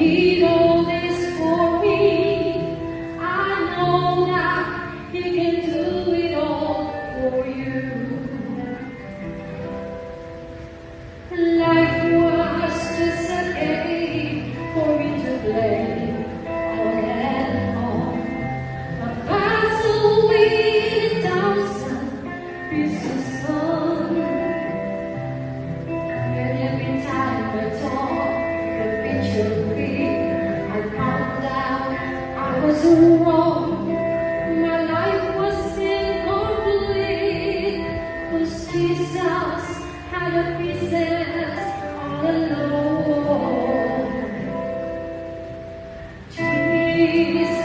did all this for me. I know that He can do it all for you. Life was just a game for me to play on and on. A battle with 1,000 pieces of and every time I talk, the picture big, I found out I was wrong. My life was incomplete, 'cause Jesus had a pieces all alone. Jesus